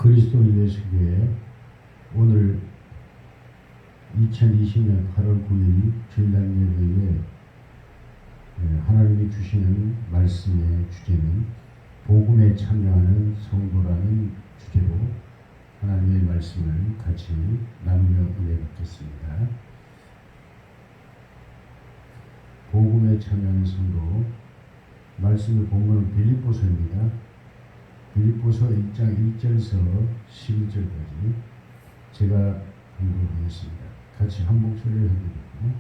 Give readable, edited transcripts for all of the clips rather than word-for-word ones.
그리스도 예수교회 오늘 2020년 8월 9일 주일날 예배에 하나님이 주시는 말씀의 주제는 복음에 참여하는 성도라는 주제로 하나님의 말씀을 같이 나누며 은혜 받겠습니다. 복음에 참여하는 성도, 말씀의 본문은 빌립보서입니다. 빌립보서 1장 1절에서 11절까지 제가 공부하겠습니다. 같이 한 목소리를 해드리고,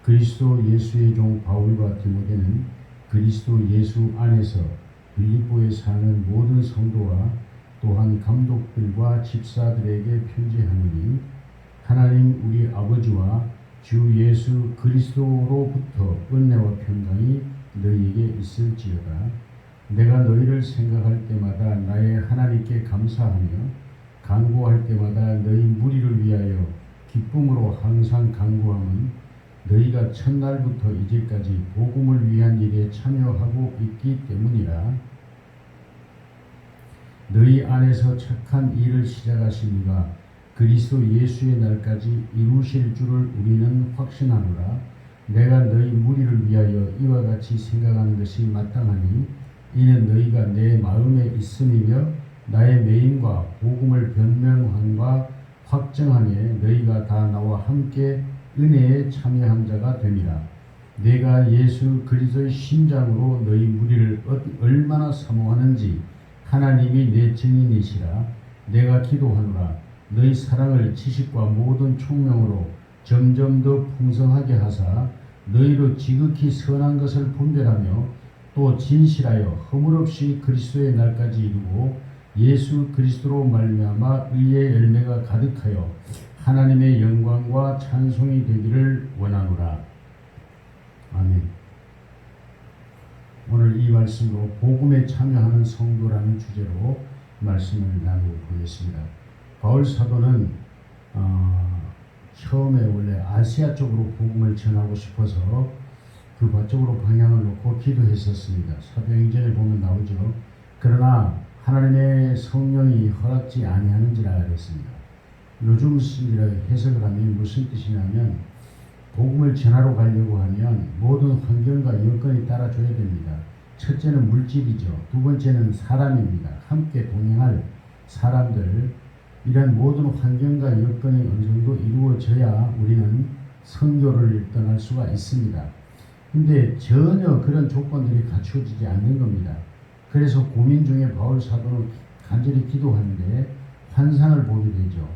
그리스도 예수의 종 바울과 디모데는 그리스도 예수 안에서 빌립보에 사는 모든 성도와 또한 감독들과 집사들에게 편지하노니, 하나님 우리 아버지와 주 예수 그리스도로부터 은혜와 평강이 너희에게 있을지어다. 내가 너희를 생각할 때마다 나의 하나님께 감사하며 간구할 때마다 너희 무리를 위하여 기쁨으로 항상 간구함은 너희가 첫날부터 이제까지 복음을 위한 일에 참여하고 있기 때문이라. 너희 안에서 착한 일을 시작하신 이가 그리스도 예수의 날까지 이루실 줄을 우리는 확신하노라. 내가 너희 무리를 위하여 이와 같이 생각하는 것이 마땅하니, 이는 너희가 내 마음에 있음이며 나의 매임과 복음을 변명함과 확정함에 너희가 다 나와 함께 은혜에 참여한 자가 됨이라. 내가 예수 그리스도의 심장으로 너희 무리를 얼마나 사모하는지 하나님이 내 증인이시라. 내가 기도하노라. 너희 사랑을 지식과 모든 총명으로 점점 더 풍성하게 하사 너희로 지극히 선한 것을 분별하며 또 진실하여 허물없이 그리스도의 날까지 이루고 예수 그리스도로 말미암아 의의 열매가 가득하여 하나님의 영광과 찬송이 되기를 원하노라. 아멘. 오늘 이 말씀으로 복음에 참여하는 성도라는 주제로 말씀을 나누고 보겠습니다. 바울 사도는 처음에 원래 아시아 쪽으로 복음을 전하고 싶어서 그쪽으로 방향을 놓고 기도했었습니다. 사도행전에 보면 나오죠. 그러나 하나님의 성령이 허락지 아니하는지라 그랬습니다. 요즘 해석을 하면 무슨 뜻이냐면, 복음을 전하러 가려고 하면 모든 환경과 여건이 따라줘야 됩니다. 첫째는 물질이죠. 두 번째는 사람입니다. 함께 동행할 사람들, 이런 모든 환경과 여건이 어느 정도 이루어져야 우리는 선교를 떠날 수가 있습니다. 근데 전혀 그런 조건들이 갖추어지지 않는 겁니다. 그래서 고민 중에 바울 사도는 간절히 기도하는데 환상을 보게 되죠.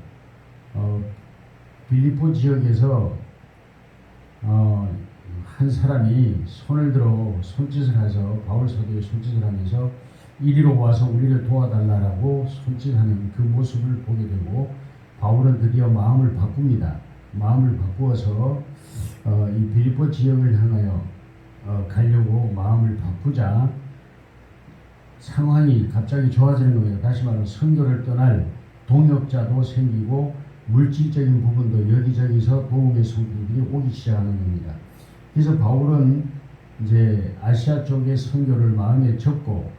빌립보 지역에서 한 사람이 손을 들어 손짓을 해서 바울 사도의 손짓을 하면서 이리로 와서 우리를 도와달라고 손짓하는 그 모습을 보게 되고, 바울은 드디어 마음을 바꿉니다. 마음을 바꾸어서 이 빌립보 지역을 향하여 가려고 마음을 바꾸자 상황이 갑자기 좋아지는 겁니다. 다시 말하면 선교를 떠날 동역자도 생기고 물질적인 부분도 여기저기서 도움의 성도들이 오기 시작하는 겁니다. 그래서 바울은 이제 아시아 쪽의 선교를 마음에 접고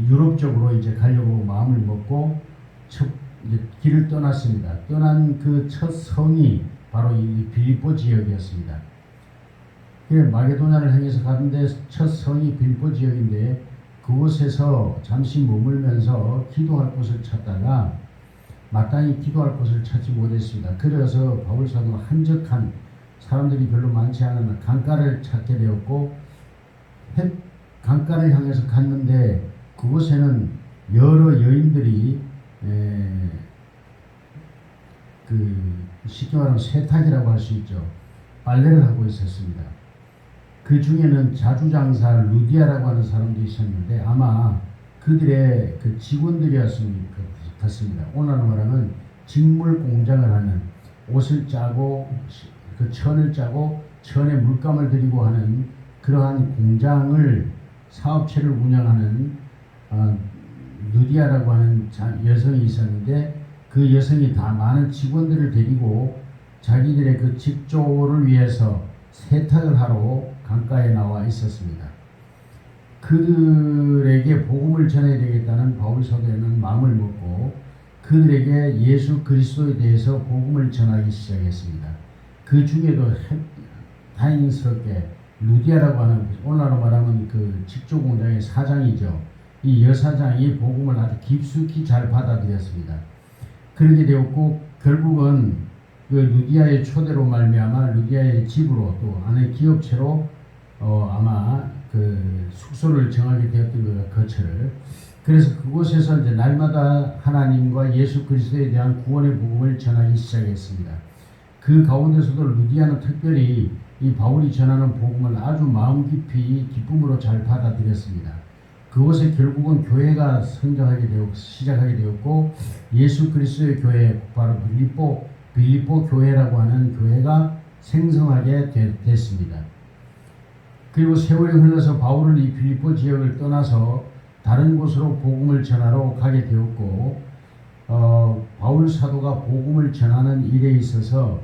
유럽 쪽으로 이제 가려고 마음을 먹고 이제 길을 떠났습니다. 떠난 그 첫 성이 바로 이 빌립보 지역이었습니다. 마게도냐를 향해서 가는데 첫 성이 빌립보 지역인데, 그곳에서 잠시 머물면서 기도할 곳을 찾다가 마땅히 기도할 곳을 찾지 못했습니다. 그래서 바울 사도는 한적한, 사람들이 별로 많지 않은 강가를 찾게 되었고, 강가를 향해서 갔는데 그곳에는 여러 여인들이 쉽게 말하면 세탁이라고 할 수 있죠. 빨래를 하고 있었습니다. 그 중에는 자주장사 루디아라고 하는 사람도 있었는데 아마 그들의 그 직원들이었을 것 같습니다. 오늘날 말하면 직물 공장을 하는, 옷을 짜고 그 천을 짜고 천에 물감을 들이고 하는 그러한 공장을, 사업체를 운영하는 루디아라고 하는 여성이 있었는데, 그 여성이 다 많은 직원들을 데리고 자기들의 그 직조를 위해서 세탁을 하러 강가에 나와 있었습니다. 그들에게 복음을 전해야 되겠다는 바울 사도에는 마음을 먹고 그들에게 예수 그리스도에 대해서 복음을 전하기 시작했습니다. 그 중에도 다행스럽게 루디아라고 하는 오늘날로 말하면 그 직조 공장의 사장이죠. 이 여사장이 복음을 아주 깊숙이 잘 받아들였습니다. 그렇게 되었고 결국은 그 루디아의 초대로 말미암아 루디아의 집으로 또 안에 기업체로 아마 그 숙소를 정하게 되었던 거예요. 거처를. 그래서 그곳에서 이제 날마다 하나님과 예수 그리스도에 대한 구원의 복음을 전하기 시작했습니다. 그 가운데서도 루디아는 특별히 이 바울이 전하는 복음을 아주 마음 깊이 기쁨으로 잘 받아들였습니다. 그곳에 결국은 교회가 성장하게 되었고 시작하게 되었고 예수 그리스도의 교회 바로 빌립보 교회라고 하는 교회가 생성하게 됐습니다. 그리고 세월이 흘러서 바울은 이 빌립보 지역을 떠나서 다른 곳으로 복음을 전하러 가게 되었고 바울 사도가 복음을 전하는 일에 있어서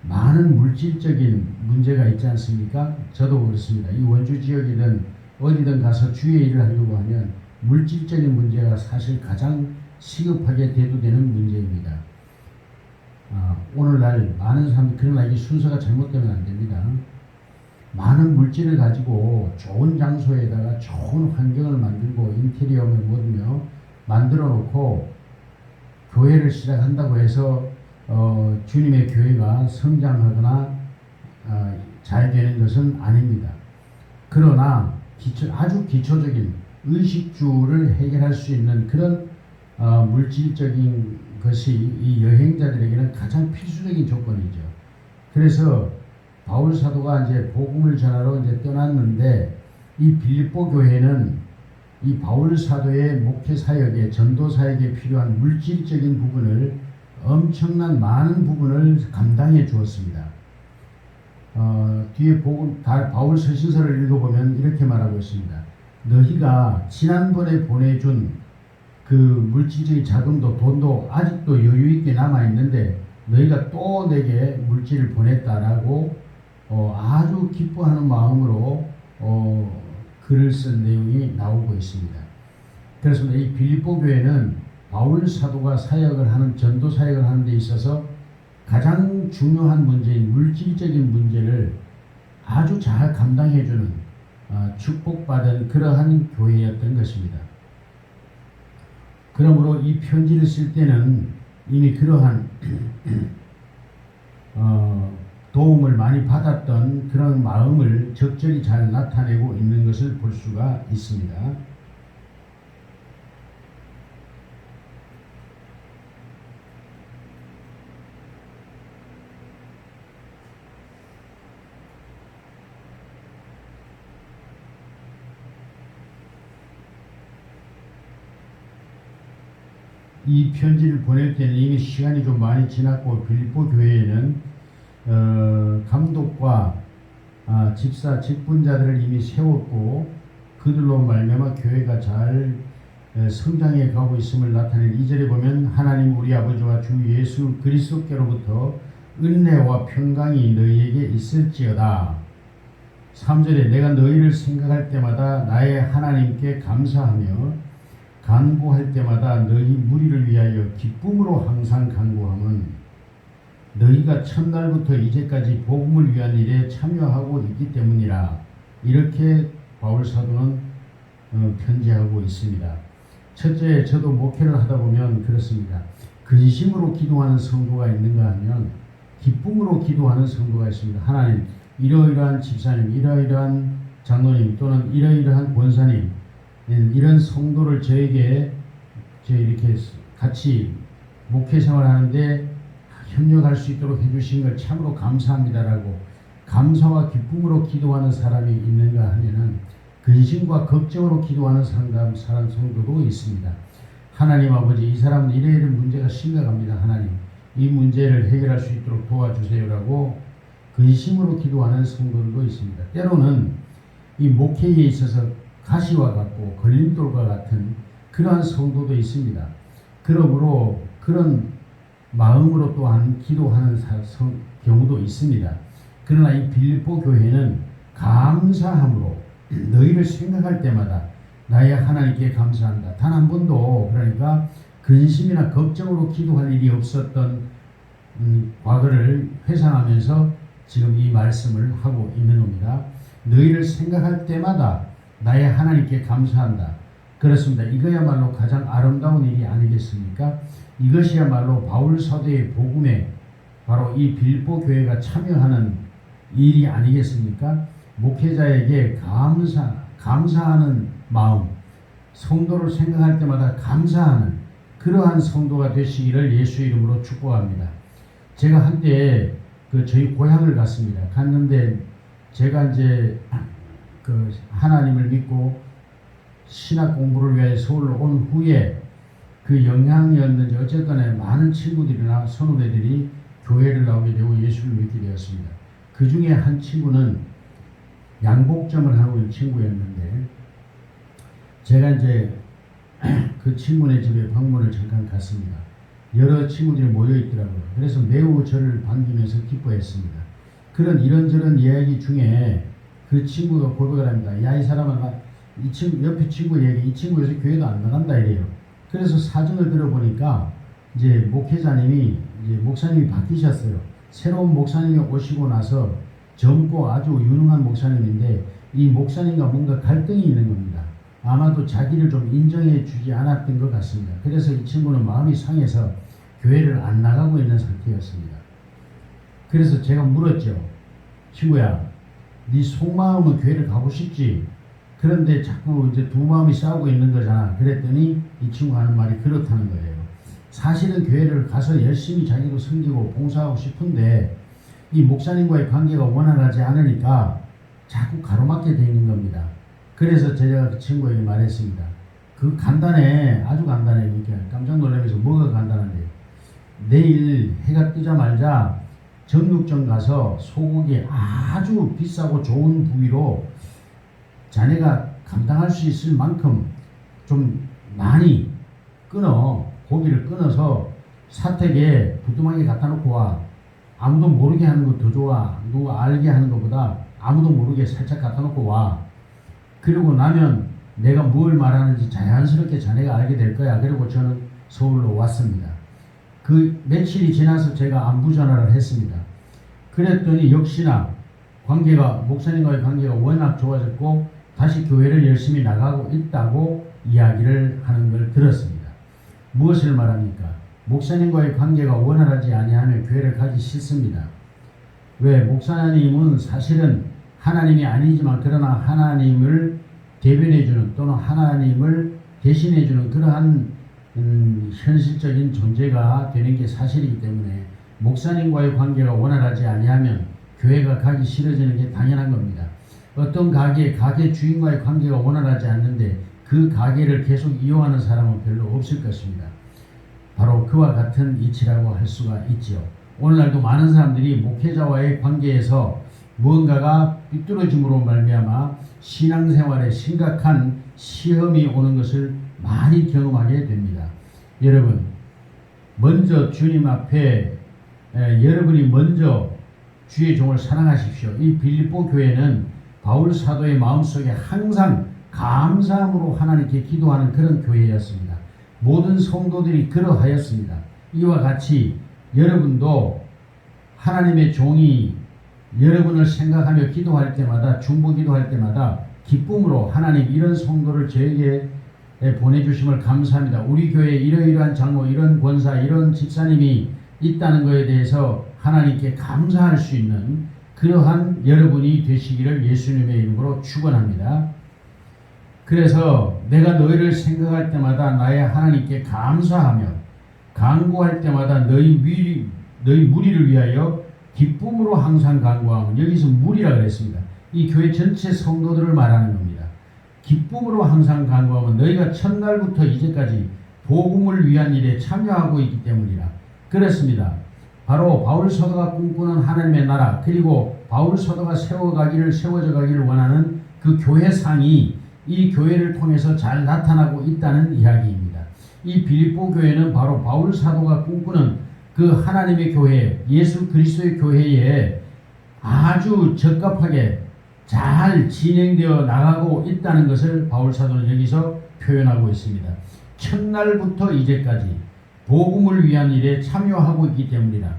많은 물질적인 문제가 있지 않습니까? 저도 그렇습니다. 이 원주 지역이든 어디든 가서 주의 일을 하려고 하면 물질적인 문제가 사실 가장 시급하게 대두되는 문제입니다. 오늘날 많은 사람들이 그러나 이게 순서가 잘못되면 안 됩니다. 많은 물질을 가지고 좋은 장소에다가 좋은 환경을 만들고 인테리어며 뭐든요 만들어 놓고 교회를 시작한다고 해서 주님의 교회가 성장하거나 잘 되는 것은 아닙니다. 그러나 아주 기초적인 의식주를 해결할 수 있는 그런 물질적인 것이 이 여행자들에게는 가장 필수적인 조건이죠. 그래서 바울 사도가 이제 복음을 전하러 이제 떠났는데 이 빌립보 교회는 이 바울 사도의 목회 사역에 전도 사역에 필요한 물질적인 부분을 엄청난 많은 부분을 감당해 주었습니다. 뒤에 바울 서신서를 읽어보면 이렇게 말하고 있습니다. 너희가 지난번에 보내준 그 물질적인 자금도 돈도 아직도 여유 있게 남아 있는데 너희가 또 내게 물질을 보냈다라고 아주 기뻐하는 마음으로 글을 쓴 내용이 나오고 있습니다. 그래서 이 빌립보 교회는 바울 사도가 사역을 하는 전도 사역을 하는 데 있어서 가장 중요한 문제인 물질적인 문제를 아주 잘 감당해주는 축복받은 그러한 교회였던 것입니다. 그러므로 이 편지를 쓸 때는 이미 그러한 도움을 많이 받았던 그런 마음을 적절히 잘 나타내고 있는 것을 볼 수가 있습니다. 이 편지를 보낼 때는 이미 시간이 좀 많이 지났고 빌립보 교회에는 감독과 집사 직분자들을 이미 세웠고 그들로 말미암아 교회가 잘 성장해 가고 있음을 나타내는 2절에 보면 하나님 우리 아버지와 주 예수 그리스도께로부터 은혜와 평강이 너희에게 있을지어다. 3절에 내가 너희를 생각할 때마다 나의 하나님께 감사하며 간구할 때마다 너희 무리를 위하여 기쁨으로 항상 간구함은 너희가 첫날부터 이제까지 복음을 위한 일에 참여하고 있기 때문이라. 이렇게 바울 사도는 편지하고 있습니다. 첫째, 저도 목회를 하다 보면 그렇습니다. 근심으로 기도하는 성도가 있는가 하면 기쁨으로 기도하는 성도가 있습니다. 하나님, 이러이러한 집사님, 이러이러한 장로님 또는 이러이러한 권사님, 이런 성도를 저에게 이렇게 같이 목회 생활하는데 협력할 수 있도록 해주신 걸 참으로 감사합니다라고 감사와 기쁨으로 기도하는 사람이 있는가 하면은 근심과 걱정으로 기도하는 사람 성도도 있습니다. 하나님 아버지, 이 사람은 이래이런 문제가 심각합니다. 하나님, 이 문제를 해결할 수 있도록 도와주세요라고 근심으로 기도하는 성도들도 있습니다. 때로는 이 목회에 있어서 가시와 같고 걸림돌과 같은 그러한 성도도 있습니다. 그러므로 그런 마음으로 또한 기도하는 경우도 있습니다. 그러나 이 빌립보 교회는 감사함으로 너희를 생각할 때마다 나의 하나님께 감사한다. 단 한 번도 그러니까 근심이나 걱정으로 기도할 일이 없었던 과거를 회상하면서 지금 이 말씀을 하고 있는 겁니다. 너희를 생각할 때마다 나의 하나님께 감사한다. 그렇습니다. 이거야말로 가장 아름다운 일이 아니겠습니까? 이것이야말로 바울 사도의 복음에 바로 이 빌립보 교회가 참여하는 일이 아니겠습니까? 목회자에게 감사하는 마음, 성도를 생각할 때마다 감사하는 그러한 성도가 되시기를 예수 이름으로 축복합니다. 제가 한때 저희 고향을 갔습니다. 갔는데 제가 이제 하나님을 믿고 신학 공부를 위해 서울로 온 후에 그 영향이었는지 어쨌거나 많은 친구들이나 선후배들이 교회를 나오게 되고 예수를 믿게 되었습니다. 그 중에 한 친구는 양복점을 하고 있는 친구였는데 제가 이제 그 친구네 집에 방문을 잠깐 갔습니다. 여러 친구들이 모여 있더라고요. 그래서 매우 저를 반기면서 기뻐했습니다. 그런 이런저런 이야기 중에 그 친구가 고백을 합니다. 야, 이 사람아, 이 친구 옆에 친구 얘기, 이 친구 요새 교회도 안 나간다 이래요. 그래서 사정을 들어보니까 이제 목사님이 바뀌셨어요. 새로운 목사님이 오시고 나서 젊고 아주 유능한 목사님인데 이 목사님과 뭔가 갈등이 있는 겁니다. 아마도 자기를 좀 인정해 주지 않았던 것 같습니다. 그래서 이 친구는 마음이 상해서 교회를 안 나가고 있는 상태였습니다. 그래서 제가 물었죠. 친구야, 네 속마음은 교회를 가고 싶지? 그런데 자꾸 이제 두 마음이 싸우고 있는 거잖아. 그랬더니 이 친구가 하는 말이 그렇다는 거예요. 사실은 교회를 가서 열심히 자기도 섬기고 봉사하고 싶은데 이 목사님과의 관계가 원활하지 않으니까 자꾸 가로막게 되는 겁니다. 그래서 제가 그 친구에게 말했습니다. 그 간단해. 아주 간단해. 그러니까 깜짝 놀라면서 뭐가 간단한데 내일 해가 뜨자마자 정육점 가서 소고기 아주 비싸고 좋은 부위로 자네가 감당할 수 있을 만큼 좀 많이 고기를 끊어서 사택에 부뚜막에 갖다 놓고 와. 아무도 모르게 하는 거 더 좋아. 누가 알게 하는 것보다 아무도 모르게 살짝 갖다 놓고 와. 그리고 나면 내가 뭘 말하는지 자연스럽게 자네가 알게 될 거야. 그리고 저는 서울로 왔습니다. 그 며칠이 지나서 제가 안부 전화를 했습니다. 그랬더니 역시나 목사님과의 관계가 워낙 좋아졌고 다시 교회를 열심히 나가고 있다고 이야기를 하는 걸 들었습니다. 무엇을 말합니까? 목사님과의 관계가 원활하지 아니하면 교회를 가기 싫습니다. 왜? 목사님은 사실은 하나님이 아니지만 그러나 하나님을 대변해주는 또는 하나님을 대신해주는 그러한 현실적인 존재가 되는 게 사실이기 때문에 목사님과의 관계가 원활하지 아니하면 교회가 가기 싫어지는 게 당연한 겁니다. 어떤 가게 주인과의 관계가 원활하지 않는데 그 가게를 계속 이용하는 사람은 별로 없을 것입니다. 바로 그와 같은 이치라고 할 수가 있지요. 오늘날도 많은 사람들이 목회자와의 관계에서 무언가가 삐뚤어짐으로 말미암아 신앙생활에 심각한 시험이 오는 것을 많이 경험하게 됩니다. 여러분, 먼저 주님 앞에 여러분이 먼저 주의 종을 사랑하십시오. 이 빌립보 교회는 바울 사도의 마음속에 항상 감사함으로 하나님께 기도하는 그런 교회였습니다. 모든 성도들이 그러하였습니다. 이와 같이 여러분도 하나님의 종이 여러분을 생각하며 기도할 때마다 중보 기도할 때마다 기쁨으로 하나님 이런 성도를 저에게 보내주심을 감사합니다. 우리 교회에 이러이러한 장로 이런 권사 이런 집사님이 있다는 것에 대해서 하나님께 감사할 수 있는 그러한 여러분이 되시기를 예수님의 이름으로 축원합니다. 그래서 내가 너희를 생각할 때마다 나의 하나님께 감사하며 간구할 때마다 너희 무리를 위하여 기쁨으로 항상 간구하면 여기서 무리라 그랬습니다. 이 교회 전체 성도들을 말하는 겁니다. 기쁨으로 항상 간구하면 너희가 첫날부터 이제까지 복음을 위한 일에 참여하고 있기 때문이라. 그렇습니다. 바로 바울 사도가 꿈꾸는 하나님의 나라 그리고 바울 사도가 세워져 가기를 원하는 그 교회상이 이 교회를 통해서 잘 나타나고 있다는 이야기입니다. 이 빌립보 교회는 바로 바울 사도가 꿈꾸는 그 하나님의 교회, 예수 그리스도의 교회에 아주 적합하게 잘 진행되어 나가고 있다는 것을 바울 사도는 여기서 표현하고 있습니다. 첫날부터 이제까지 복음을 위한 일에 참여하고 있기 때문이다.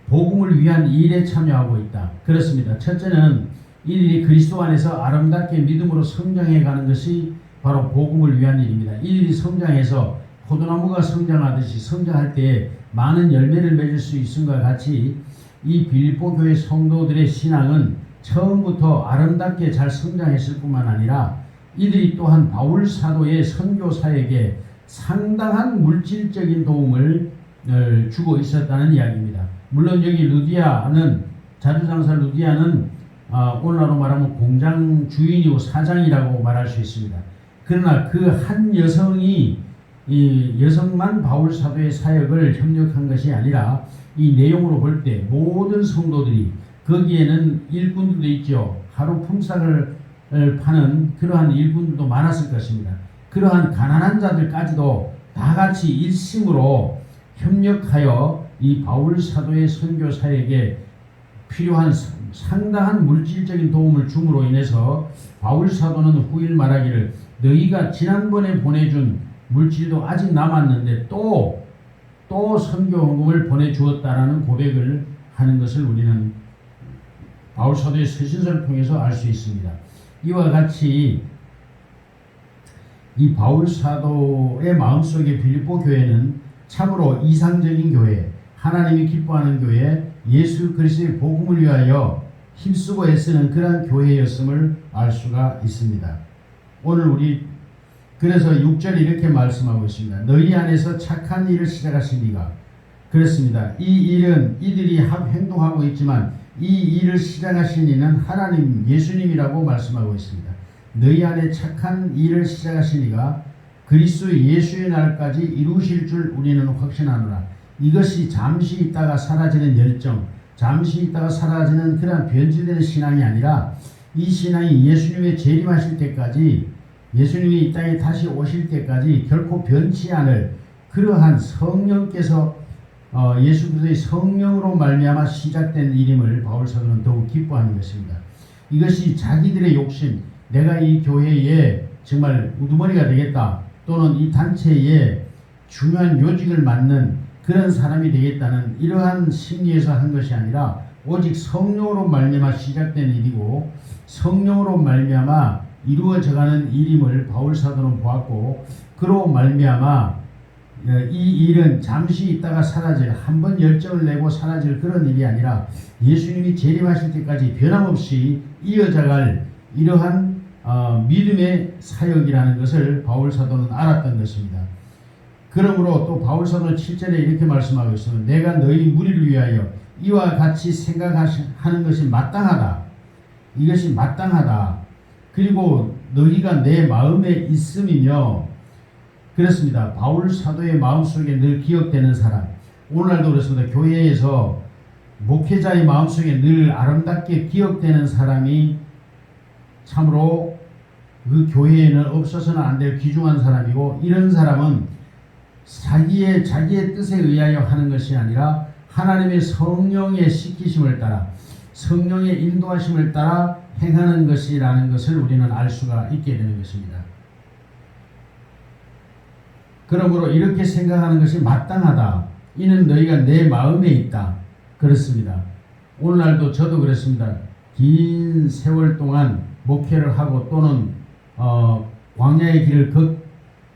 복음을 위한 일에 참여하고 있다. 그렇습니다. 첫째는 이들이 그리스도 안에서 아름답게 믿음으로 성장해 가는 것이 바로 복음을 위한 일입니다. 이들이 성장해서 포도나무가 성장하듯이 성장할 때 많은 열매를 맺을 수 있음과 같이 이 빌립보 교회 성도들의 신앙은 처음부터 아름답게 잘 성장했을 뿐만 아니라 이들이 또한 바울 사도의 선교 사역에 상당한 물질적인 도움을 주고 있었다는 이야기입니다. 물론 여기 루디아는 자주장사 루디아는 오늘날로 말하면 공장 주인이고 사장이라고 말할 수 있습니다. 그러나 그 한 여성이 이 여성만 바울 사도의 사역을 협력한 것이 아니라 이 내용으로 볼 때 모든 성도들이 거기에는 일꾼들도 있죠. 하루 품삯을 파는 그러한 일꾼들도 많았을 것입니다. 그러한 가난한 자들까지도 다 같이 일심으로 협력하여 이 바울 사도의 선교 사역에 필요한 상당한 물질적인 도움을 줌으로 인해서 바울 사도는 후일 말하기를 너희가 지난번에 보내준 물질도 아직 남았는데 또 선교 헌금을 보내주었다라는 고백을 하는 것을 우리는 바울 사도의 서신서를 통해서 알 수 있습니다. 이와 같이 이 바울 사도의 마음속에 빌립보 교회는 참으로 이상적인 교회, 하나님이 기뻐하는 교회, 예수 그리스도의 복음을 위하여 힘쓰고 애쓰는 그러한 교회였음을 알 수가 있습니다. 오늘 우리 그래서 6절에 이렇게 말씀하고 있습니다. 너희 안에서 착한 일을 시작하신 이가 그렇습니다. 이 일은 이들이 행동하고 있지만 이 일을 시작하신 이는 하나님 예수님이라고 말씀하고 있습니다. 너희 안에 착한 일을 시작하신 이가 그리스도 예수의 날까지 이루실 줄 우리는 확신하노라. 이것이 잠시 있다가 사라지는 열정, 잠시 있다가 사라지는 그런 변질되는 신앙이 아니라 이 신앙이 예수님의 재림하실 때까지, 예수님이 이 땅에 다시 오실 때까지 결코 변치 않을 그러한 성령께서 예수 그리스도의 성령으로 말미암아 시작된 일임을 바울 사도는 더욱 기뻐하는 것입니다. 이것이 자기들의 욕심, 내가 이 교회에 정말 우두머리가 되겠다, 또는 이 단체에 중요한 요직을 맡는 그런 사람이 되겠다는 이러한 심리에서 한 것이 아니라 오직 성령으로 말미암아 시작된 일이고 성령으로 말미암아 이루어져가는 일임을 바울 사도는 보았고, 그로 말미암아 이 일은 잠시 있다가 사라질, 한번 열정을 내고 사라질 그런 일이 아니라 예수님이 재림하실 때까지 변함없이 이어져갈 이러한 믿음의 사역이라는 것을 바울 사도는 알았던 것입니다. 그러므로 또 바울 사도는 7절에 이렇게 말씀하고 있습니다. 내가 너희 무리를 위하여 이와 같이 생각하는 것이 마땅하다. 이것이 마땅하다. 그리고 너희가 내 마음에 있음이며, 그렇습니다. 바울 사도의 마음속에 늘 기억되는 사람, 오늘날도 그렇습니다. 교회에서 목회자의 마음속에 늘 아름답게 기억되는 사람이 참으로 그 교회에는 없어서는 안 될 귀중한 사람이고, 이런 사람은 자기의 뜻에 의하여 하는 것이 아니라 하나님의 성령의 시키심을 따라, 성령의 인도하심을 따라 행하는 것이라는 것을 우리는 알 수가 있게 되는 것입니다. 그러므로 이렇게 생각하는 것이 마땅하다. 이는 너희가 내 마음에 있다. 그렇습니다. 오늘날도 저도 그렇습니다. 긴 세월 동안 목회를 하고 또는 광야의 길을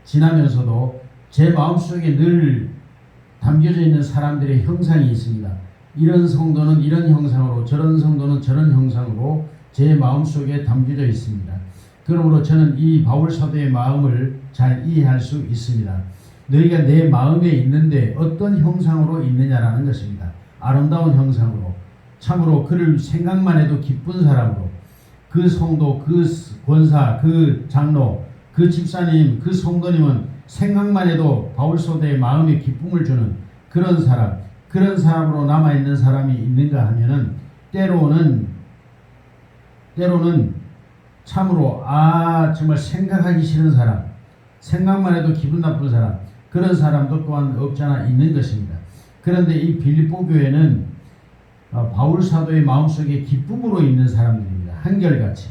지나면서도 제 마음속에 늘 담겨져 있는 사람들의 형상이 있습니다. 이런 성도는 이런 형상으로, 저런 성도는 저런 형상으로 제 마음속에 담겨져 있습니다. 그러므로 저는 이 바울 사도의 마음을 잘 이해할 수 있습니다. 너희가 내 마음에 있는데 어떤 형상으로 있느냐라는 것입니다. 아름다운 형상으로, 참으로 그를 생각만 해도 기쁜 사람으로, 그 성도, 그 권사, 그 장로, 그 집사님, 그 성도님은 생각만 해도 바울 사도의 마음에 기쁨을 주는 그런 사람, 그런 사람으로 남아있는 사람이 있는가 하면은 때로는 참으로 정말 생각하기 싫은 사람, 생각만 해도 기분 나쁜 사람, 그런 사람도 또한 없잖아 있는 것입니다. 그런데 이 빌립보 교회는 바울 사도의 마음속에 기쁨으로 있는 사람들입니다. 한결같이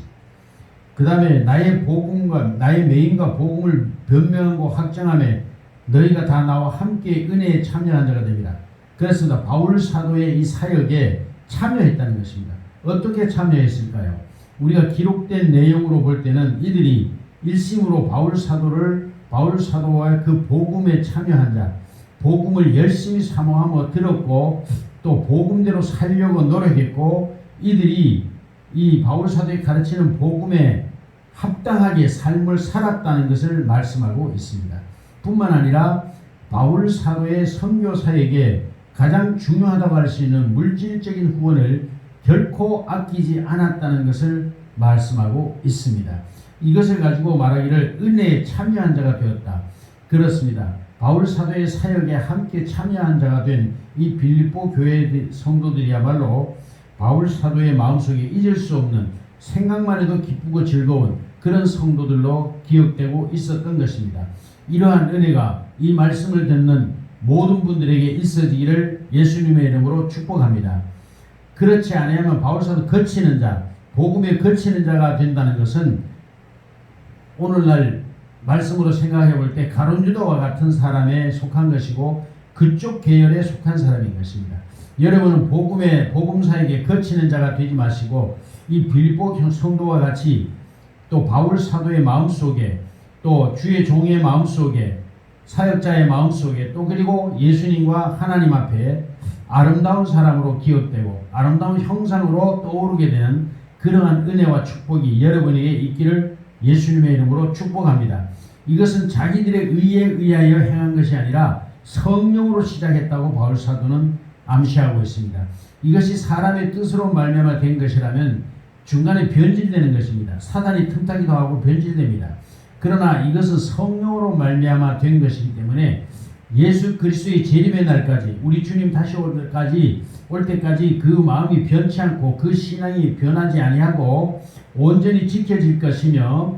그 다음에 나의 복음과 나의 메인과 복음을 변명하고 확정함에 너희가 다 나와 함께 은혜에 참여한 자가 됩니다. 그렇습니다. 바울 사도의 이 사역에 참여했다는 것입니다. 어떻게 참여했을까요? 우리가 기록된 내용으로 볼 때는 이들이 일심으로 바울 사도와 그 복음에 참여한 자, 복음을 열심히 사모하며 들었고 또 복음대로 살려고 노력했고 이들이 이 바울 사도의 가르치는 복음에 합당하게 삶을 살았다는 것을 말씀하고 있습니다. 뿐만 아니라 바울 사도의 선교 사역에 가장 중요하다고 할 수 있는 물질적인 후원을 결코 아끼지 않았다는 것을 말씀하고 있습니다. 이것을 가지고 말하기를 은혜에 참여한 자가 되었다. 그렇습니다. 바울 사도의 사역에 함께 참여한 자가 된 이 빌립보 교회 성도들이야말로 바울 사도의 마음속에 잊을 수 없는 생각만 해도 기쁘고 즐거운 그런 성도들로 기억되고 있었던 것입니다. 이러한 은혜가 이 말씀을 듣는 모든 분들에게 있어지기를 예수님의 이름으로 축복합니다. 그렇지 않으면 바울 사도 거치는 자, 복음에 거치는 자가 된다는 것은 오늘날 말씀으로 생각해 볼 때 가룟 유다와 같은 사람에 속한 것이고 그쪽 계열에 속한 사람인 것입니다. 여러분은 복음 사역에 거치는 자가 되지 마시고 이 빌립보 성도와 같이 또 바울 사도의 마음속에 또 주의 종의 마음속에 사역자의 마음속에 또 그리고 예수님과 하나님 앞에 아름다운 사람으로 기억되고 아름다운 형상으로 떠오르게 되는 그러한 은혜와 축복이 여러분에게 있기를 예수님의 이름으로 축복합니다. 이것은 자기들의 의에 의하여 행한 것이 아니라 성령으로 시작했다고 바울 사도는 암시하고 있습니다. 이것이 사람의 뜻으로 말미암아 된 것이라면 중간에 변질되는 것입니다. 사단이 틈타기도 하고 변질됩니다. 그러나 이것은 성령으로 말미암아 된 것이기 때문에 예수 그리스도의 재림의 날까지 우리 주님 다시 올 때까지 그 마음이 변치 않고 그 신앙이 변하지 아니하고 온전히 지켜질 것이며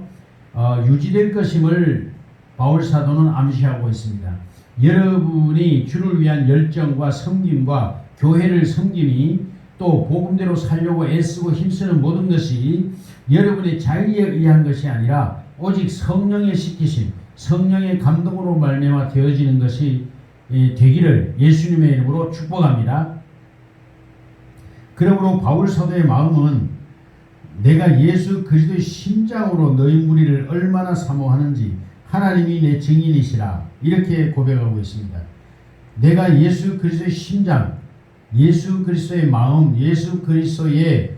유지될 것임을 바울 사도는 암시하고 있습니다. 여러분이 주를 위한 열정과 섬김과 교회를 섬김이 또 복음대로 살려고 애쓰고 힘쓰는 모든 것이 여러분의 자의에 의한 것이 아니라 오직 성령의 시키심, 성령의 감동으로 말미암아 되어지는 것이 되기를 예수님의 이름으로 축복합니다. 그러므로 바울 사도의 마음은 내가 예수 그리스도의 심장으로 너희 무리를 얼마나 사모하는지 하나님이 내 증인이시라 이렇게 고백하고 있습니다. 내가 예수 그리스도의 심장, 예수 그리스도의 마음, 예수 그리스도의